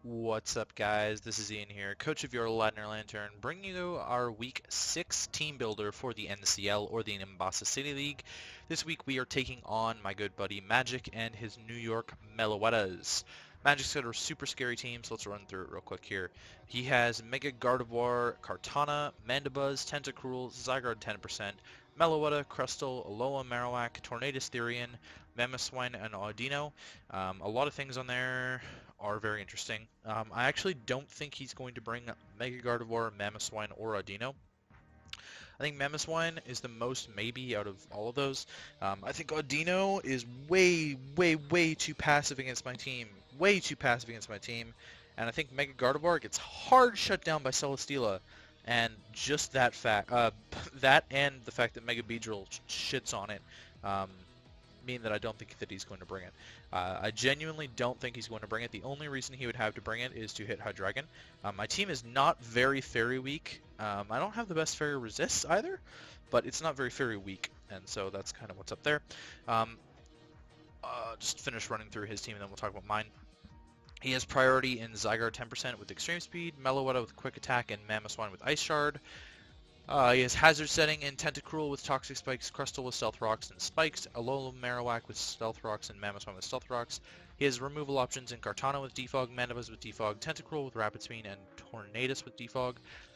What's up, guys? This is Ian here, coach of your Ladner Lanturn, bringing you our Week 6 team builder for the NCL, or the Nimbasa City League. This week we are taking on my good buddy Magic and his New York Meloettas. Magic's got a super scary team, so let's run through it real quick here. He has Mega Gardevoir, Kartana, Mandibuzz, Tentacruel, Zygarde 10%, Meloetta, Crustle, Alola Marowak, Tornadus Therian, Mamoswine, and Audino. A lot of things on there are very interesting. I actually don't think he's going to bring Mega Gardevoir, Mamoswine, or Audino. I think Mamoswine is the most maybe out of all of those. I think Audino is way too passive against my team. Way too passive against my team. And I think Mega Gardevoir gets hard shut down by Celesteela. And just that fact, that and the fact that Mega Beedrill shits on it, mean that I don't think that he's going to bring it. I genuinely don't think he's going to bring it. The only reason he would have to bring it is to hit Hydreigon. My team is not very fairy weak. I don't have the best fairy resists either, but it's not very fairy weak, and so that's kind of what's up there. Just finish running through his team and then we'll talk about mine. He has priority in Zygarde 10% with Extreme Speed, Meloetta with Quick Attack, and Mamoswine with Ice Shard. He has Hazard Setting in Tentacruel with Toxic Spikes, Crustle with Stealth Rocks and Spikes, Alola Marowak with Stealth Rocks, and Mamoswine with Stealth Rocks. He has removal options in Kartana with Defog, Mandibuzz with Defog, Tentacruel with Rapid Spin, and Tornadus with Defog.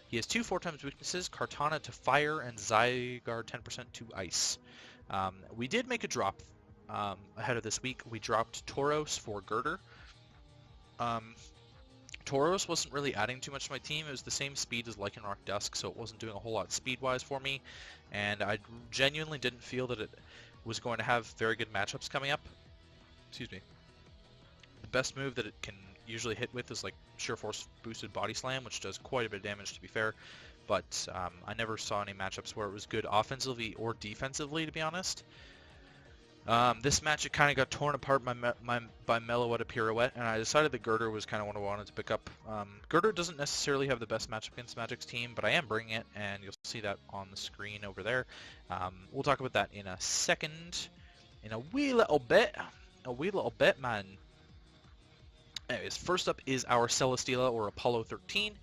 He has two 4x weaknesses, Kartana to Fire and Zygarde 10% to Ice. We did make a drop ahead of this week. We dropped Tauros for Girder. Tauros wasn't really adding too much to my team. It was the same speed as Lycanroc Dusk, so it wasn't doing a whole lot speed-wise for me. And I genuinely didn't feel that it was going to have very good matchups coming up. Excuse me. The best move that it can usually hit with is like Sheer Force boosted Body Slam, which does quite a bit of damage to be fair. But I never saw any matchups where it was good offensively or defensively, to be honest. This match, it kind of got torn apart by Meloetta Pirouette, and I decided that Girder was kind of what I wanted to pick up. Girder doesn't necessarily have the best matchup against Magic's team, but I am bringing it, and you'll see that on the screen over there. We'll talk about that in a second, in a wee little bit. Man. Anyways, first up is our Celesteela, or Apollo 13.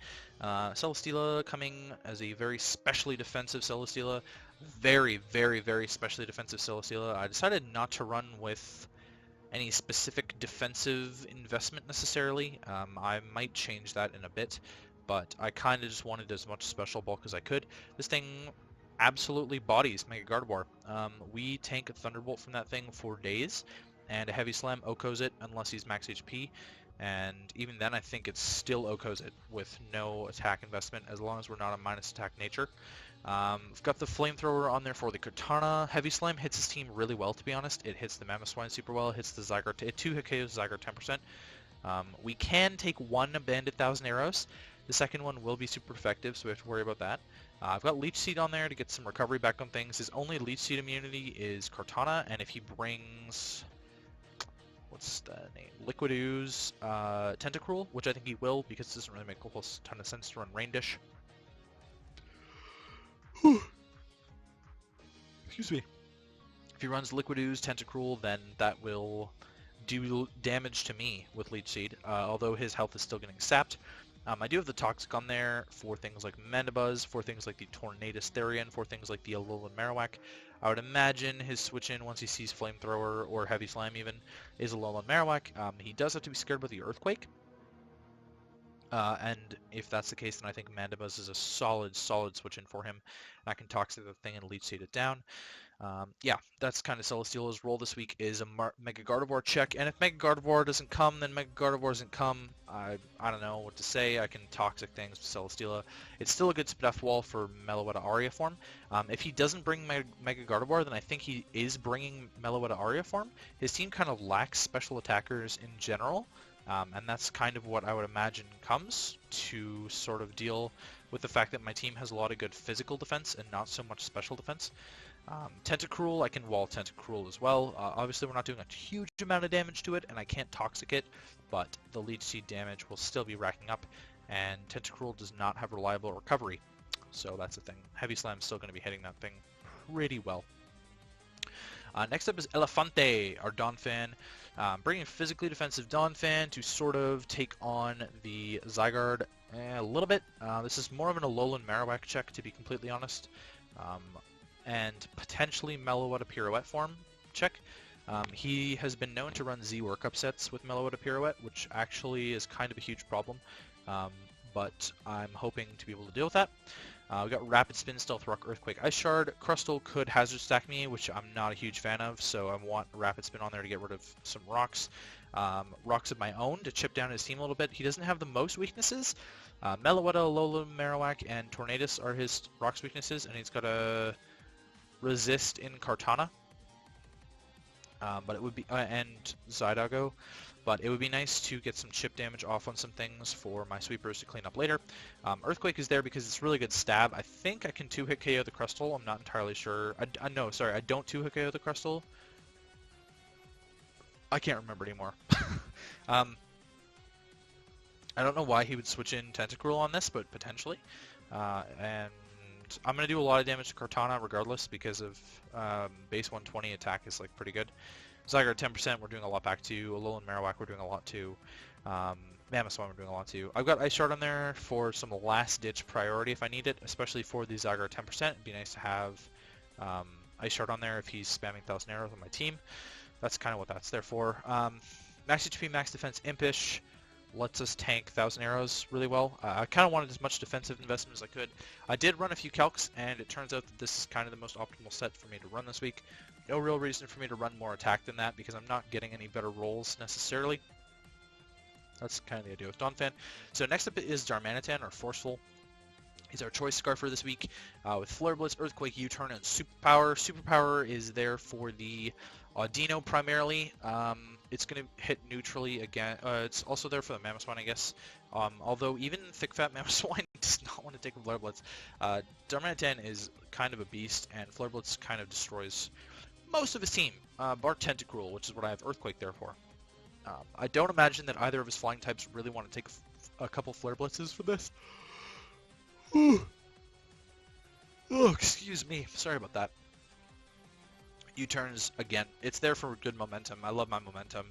Celesteela coming as a very specially defensive Celesteela. Very specially defensive Celesteela. I decided not to run with any specific defensive investment necessarily. I might change that in a bit, but I kind of just wanted as much special bulk as I could. This thing absolutely bodies Mega Gardevoir. We tank a Thunderbolt from that thing for days, and a Heavy Slam OHKOs it unless he's max HP. And even then, I think it's still OHKOs it with no attack investment, as long as we're not a minus attack nature. We've got the Flamethrower on there for the Kartana. Heavy Slam hits his team really well, to be honest. It hits the Mamoswine super well. It hits the Zygarde. It 2 hit KOs Zygarde 10%. We can take one Bandit Thousand Arrows. The second one will be super effective, so we have to worry about that. I've got Leech Seed on there to get some recovery back on things. His only Leech Seed immunity is Kartana, and if he brings... what's the name? Liquid Ooze, Tentacruel, which I think he will, because it doesn't really make a whole ton of sense to run Rain Dish. Excuse me. If he runs Liquid Ooze, Tentacruel, then that will do damage to me with Leech Seed, although his health is still getting sapped. I do have the Toxic on there for things like Mandibuzz, for things like the Tornadus Therian, for things like the Alolan Marowak. I would imagine his switch in once he sees Flamethrower or Heavy Slam even is Alolan Marowak. He does have to be scared about the Earthquake. And if that's the case, then I think Mandibuzz is a solid switch in for him. I can Toxic the thing and Leech Seed it down. Yeah, that's kind of Celesteela's role this week, is a Mega Gardevoir check. And if Mega Gardevoir doesn't come, then Mega Gardevoir doesn't come. I don't know what to say. I can Toxic things with Celesteela. It's still a good Spidef wall for Meloetta Aria form. If he doesn't bring Mega Gardevoir, then I think he is bringing Meloetta Aria form. His team kind of lacks special attackers in general. And that's kind of what I would imagine comes to sort of deal with the fact that my team has a lot of good physical defense and not so much special defense. Tentacruel, I can wall Tentacruel as well. Obviously, we're not doing a huge amount of damage to it, and I can't Toxic it, but the Leech Seed damage will still be racking up, and Tentacruel does not have reliable recovery, so that's the thing. Heavy Slam's still going to be hitting that thing pretty well. Next up is Elefante, our Donphan. Bringing physically defensive Donphan to sort of take on the Zygarde a little bit. This is more of an Alolan Marowak check, to be completely honest. And potentially Meloetta Pirouette form check. He has been known to run Z workup sets with Meloetta Pirouette, which actually is kind of a huge problem. But I'm hoping to be able to deal with that. We got Rapid Spin, Stealth Rock, Earthquake, Ice Shard. Crustle could Hazard Stack me, which I'm not a huge fan of, so I want Rapid Spin on there to get rid of some rocks. Rocks of my own to chip down his team a little bit. He doesn't have the most weaknesses. Meloetta, Alolan Marowak, and Tornadus are his rocks weaknesses, and he's got a Resist in Kartana. But it would be and Zydago. But it would be nice to get some chip damage off on some things for my sweepers to clean up later. Earthquake is there because it's really good stab. I think I can 2-hit KO the Crustle. I'm not entirely sure. No, sorry, I don't 2-hit KO the Crustle. I can't remember anymore. I don't know why he would switch in Tentacruel on this, but potentially. And I'm going to do a lot of damage to Kartana regardless because of base 120 attack is like pretty good. Zygarde 10%, we're doing a lot back to. Alolan Marowak, we're doing a lot to. Mamoswine, we're doing a lot to. I've got Ice Shard on there for some last-ditch priority if I need it, especially for the Zygarde 10%. It'd be nice to have Ice Shard on there if he's spamming 1,000 arrows on my team. That's kind of what that's there for. Max HP, Max Defense, Impish lets us tank 1,000 arrows really well. I kind of wanted as much defensive investment as I could. I did run a few calcs, and it turns out that this is kind of the most optimal set for me to run this week. No real reason for me to run more attack than that because I'm not getting any better rolls necessarily. That's kind of the idea with Donphan. So next up is Darmanitan, or Forceful. He's our choice Scarfer this week with Flare Blitz, Earthquake, U-Turn, and Superpower. Superpower is there for the Audino primarily. It's going to hit neutrally again. It's also there for the Mamoswine, I guess. Although even Thick Fat Mamoswine does not want to take a Flare Blitz. Darmanitan is kind of a beast, and Flare Blitz kind of destroys most of his team, bar Tentacruel, which is what I have Earthquake there for. I don't imagine that either of his flying types really want to take a couple Flare Blitzes for this. Oh, excuse me. Sorry about that. U-turns, again, it's there for good momentum. I love my momentum.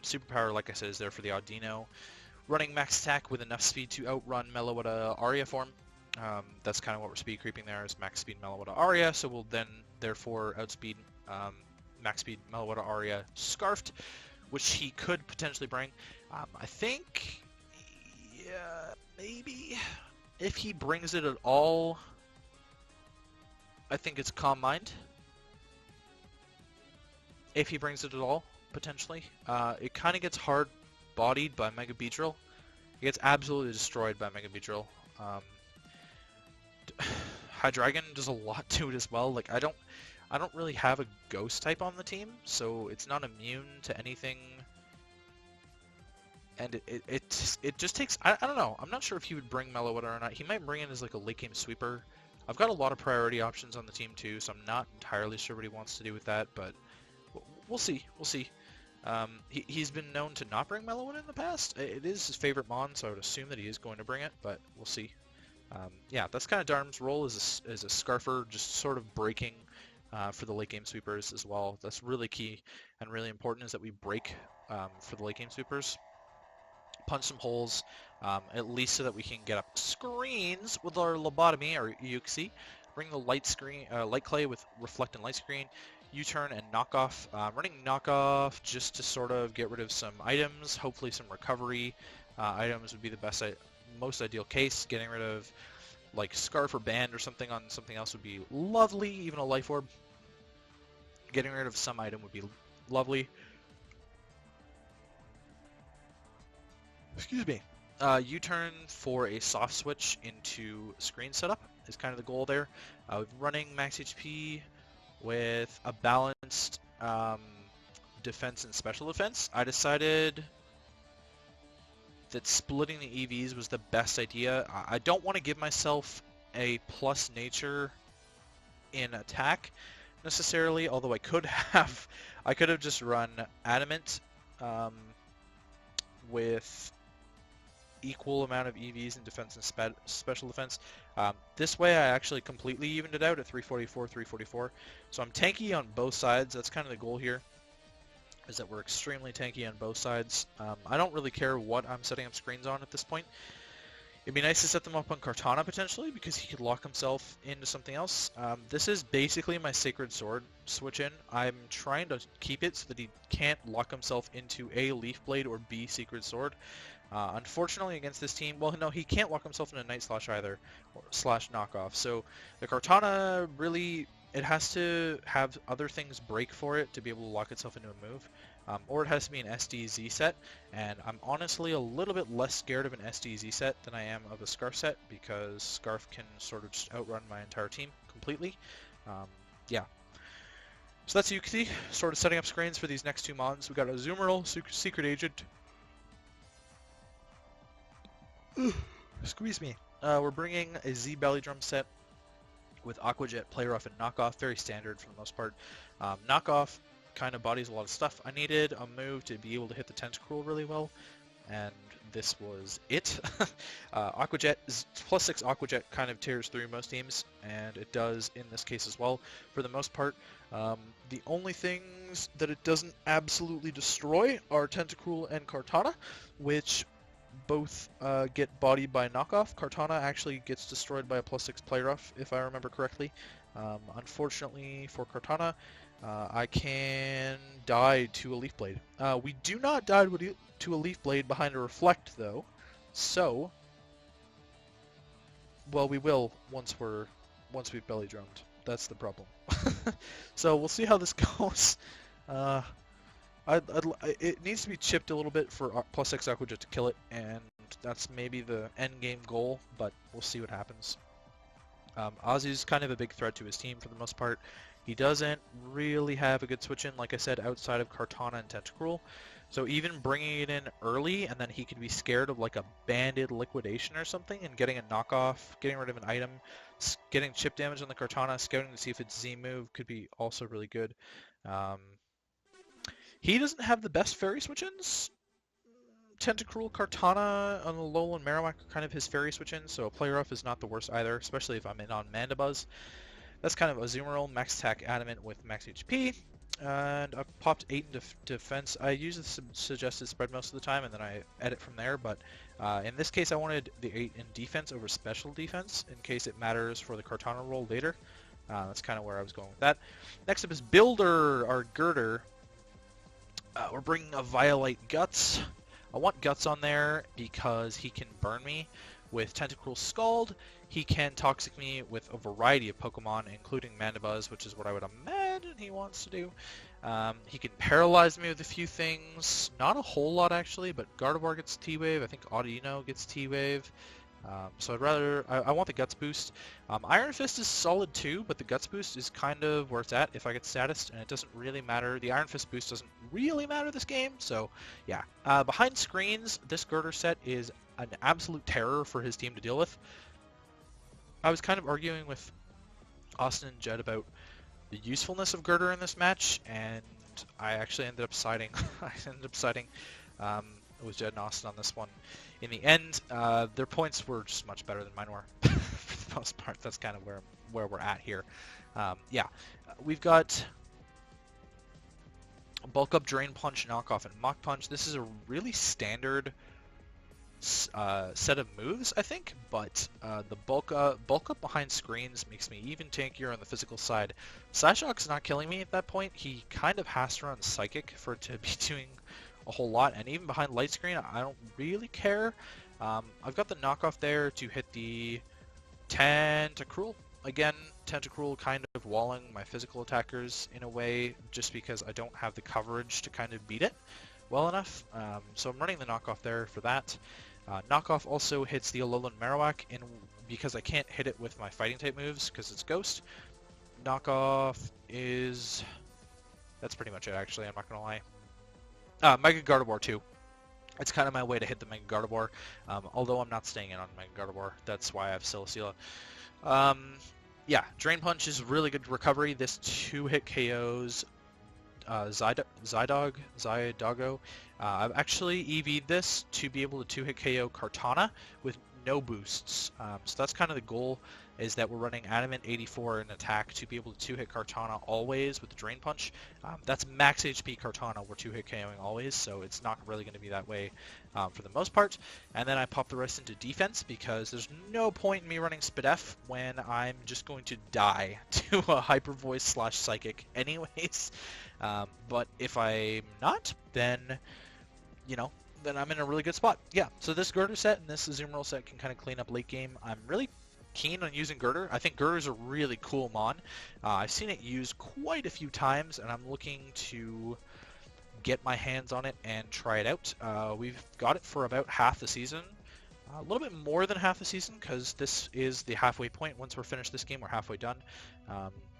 Superpower, like I said, is there for the Audino. Running max attack with enough speed to outrun Meloetta Aria form. That's kind of what we're speed creeping there, is max speed Meloetta Aria, so we'll then, therefore, outspeed max speed Meloetta Aria Scarfed, which he could potentially bring. I think, yeah, maybe, if he brings it at all, I think it's Calm Mind. If he brings it at all, potentially. It kind of gets hard-bodied by Mega Beedrill. It gets absolutely destroyed by Mega Beedrill. Hydreigon does a lot to it as well. Like I don't really have a Ghost type on the team, so it's not immune to anything. And it just takes. I don't know. I'm not sure if he would bring Meloetta or not. He might bring it as like a late game sweeper. I've got a lot of priority options on the team too, so I'm not entirely sure what he wants to do with that, but we'll see. We'll see. He's been known to not bring Meloetta in the past. It is his favorite mon, so I would assume that he is going to bring it, but we'll see. Yeah, that's kind of Darm's role as a Scarfer, just sort of breaking for the late game sweepers as well. That's really key and really important, is that we break for the late game sweepers. Punch some holes, at least so that we can get up screens with our Lobotomy, or Uxie. Bring the light clay with Reflect and Light Screen. U-turn and Knockoff. Running Knockoff just to sort of get rid of some items, hopefully some recovery items would be the most ideal case. Getting rid of like Scarf or Band or something on something else would be lovely, even a Life Orb. Getting rid of some item would be lovely. Excuse me. U-turn for a soft switch into screen setup is kind of the goal there. Running max HP with a balanced defense and special defense. I decided that splitting the EVs was the best idea. I don't want to give myself a plus nature in attack necessarily, although I could have just run Adamant with equal amount of EVs in defense and special defense. This way I actually completely evened it out at 344, 344. So I'm tanky on both sides. That's kind of the goal here, is that we're extremely tanky on both sides. I don't really care what I'm setting up screens on at this point. It'd be nice to set them up on Kartana potentially, because he could lock himself into something else. This is basically my Sacred Sword switch in. I'm trying to keep it so that he can't lock himself into A, Leaf Blade, or B, Sacred Sword. Unfortunately against this team, well, no, he can't lock himself into Night Slash either, or slash knockoff. So the Kartana really, it has to have other things break for it to be able to lock itself into a move. Or it has to be an SDZ set, and I'm honestly a little bit less scared of an SDZ set than I am of a Scarf set, because Scarf can sort of just outrun my entire team completely. Yeah. So that's Yuki, sort of setting up screens for these next two mods. We got a Zoomerl, Secret Agent. Squeeze me. We're bringing a Z Belly Drum set with Aquajet, Play Rough, and Knockoff, very standard for the most part. Knockoff kind of bodies a lot of stuff. I needed a move to be able to hit the Tentacruel really well, and this was it. Aquajet, +6 Aquajet kind of tears through most teams, and it does in this case as well for the most part. The only things that it doesn't absolutely destroy are Tentacruel and Kartana, which both get bodied by Knockoff. Kartana actually gets destroyed by a +6 Play Rough, if I remember correctly. Unfortunately for Kartana, I can die to a Leaf Blade. We do not die to a Leaf Blade behind a Reflect, though. So, well, we will once we've belly drummed. That's the problem. So we'll see how this goes. It needs to be chipped a little bit for +6 Aquajet to kill it, and that's maybe the end game goal, but we'll see what happens. Azu's kind of a big threat to his team for the most part. He doesn't really have a good switch in, like I said, outside of Kartana and Tentacruel. So even bringing it in early, and then he could be scared of like a banded liquidation or something, and getting a knockoff, getting rid of an item, getting chip damage on the Kartana, scouting to see if it's Z move could be also really good. He doesn't have the best fairy switch-ins. Tentacruel, Kartana on the Alolan Marowak are kind of his fairy switch-ins, so a Play Rough is not the worst either, especially if I'm in on Mandibuzz. That's kind of a Zoomerl, max attack Adamant with max HP, and I've popped 8 in defense. I use the suggested spread most of the time, and then I edit from there, but in this case I wanted the 8 in defense over special defense, in case it matters for the Kartana roll later. That's kind of where I was going with that. Next up is Builder, our Girder. We're bringing a Violite Guts. I want Guts on there because he can burn me with Tentacruel Scald. He can Toxic me with a variety of Pokemon, including Mandibuzz, which is what I would imagine he wants to do. He can paralyze me with a few things. Not a whole lot, actually, but Gardevoir gets T-Wave. I think Audino gets T-Wave. So I want the Guts boost. Iron Fist is solid too, but the Guts boost is kind of where it's at if I get status, and it doesn't really matter. The Iron Fist boost doesn't really matter this game, so yeah. Behind screens, this Girder set is an absolute terror for his team to deal with. I was kind of arguing with Austin and Jed about the usefulness of Girder in this match, and I actually ended up siding. With Jed and Austin on this one. In the end, their points were just much better than mine were. For the most part, that's kind of where we're at here. Yeah, we've got Bulk Up, Drain Punch, Knockoff, and Mach Punch. This is a really standard set of moves, I think, but the bulk up behind screens makes me even tankier on the physical side. Psyshock's not killing me at that point. He kind of has to run Psychic for it to be doing a whole lot, and even behind light screen I don't really care. I've got the knockoff there to hit the Tentacruel. Again, Tentacruel kind of walling my physical attackers in a way just because I don't have the coverage to kind of beat it well enough. So I'm running the knockoff there for that. Knockoff also hits the Alolan Marowak because I can't hit it with my fighting type moves because it's Ghost. Knockoff is... that's pretty much it actually, I'm not gonna lie. Mega Gardevoir too. It's kind of my way to hit the Mega Gardevoir, although I'm not staying in on Mega Gardevoir. That's why I have Silicila. Yeah, Drain Punch is really good recovery. This 2-hit KOs Zydogo. I've actually EV'd this to be able to 2-hit KO Kartana with no boosts. So that's kind of the goal, is that we're running Adamant 84 in attack to be able to 2-hit Kartana always with the Drain Punch. That's max HP Kartana we're 2-hit KOing always, so it's not really going to be that way for the most part. And then I pop the rest into defense because there's no point in me running Spadef when I'm just going to die to a Hyper Voice / Psychic anyways. But if I'm not, then then I'm in a really good spot. Yeah, so this Girder set and this Azumarill set can kind of clean up late game. I'm really keen on using Girder. I think Girder's a really cool mon. I've seen it used quite a few times, and I'm looking to get my hands on it and try it out. We've got it for about half the season. A little bit more than half the season, because this is the halfway point. Once we're finished this game, we're halfway done.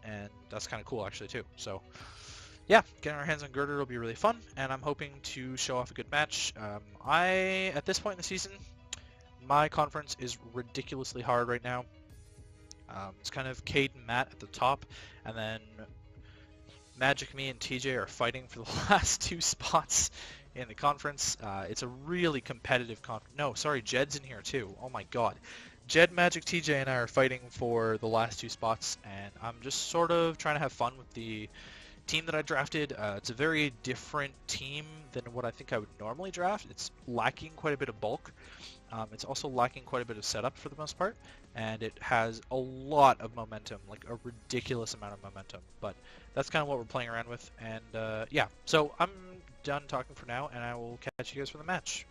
And that's kind of cool, actually, too. So yeah, getting our hands on Girder will be really fun, and I'm hoping to show off a good match. At this point in the season, my conference is ridiculously hard right now. It's kind of Cade and Matt at the top, and then Magic, me, and TJ are fighting for the last 2 spots in the conference. It's a really competitive conference. No, sorry, Jed's in here too. Oh my god. Jed, Magic, TJ, and I are fighting for the last 2 spots, and I'm just sort of trying to have fun with the team that I drafted. It's a very different team than what I think I would normally draft. It's lacking quite a bit of bulk. It's also lacking quite a bit of setup for the most part, and it has a lot of momentum, like a ridiculous amount of momentum. But that's kind of what we're playing around with, and yeah. So I'm done talking for now, and I will catch you guys for the match.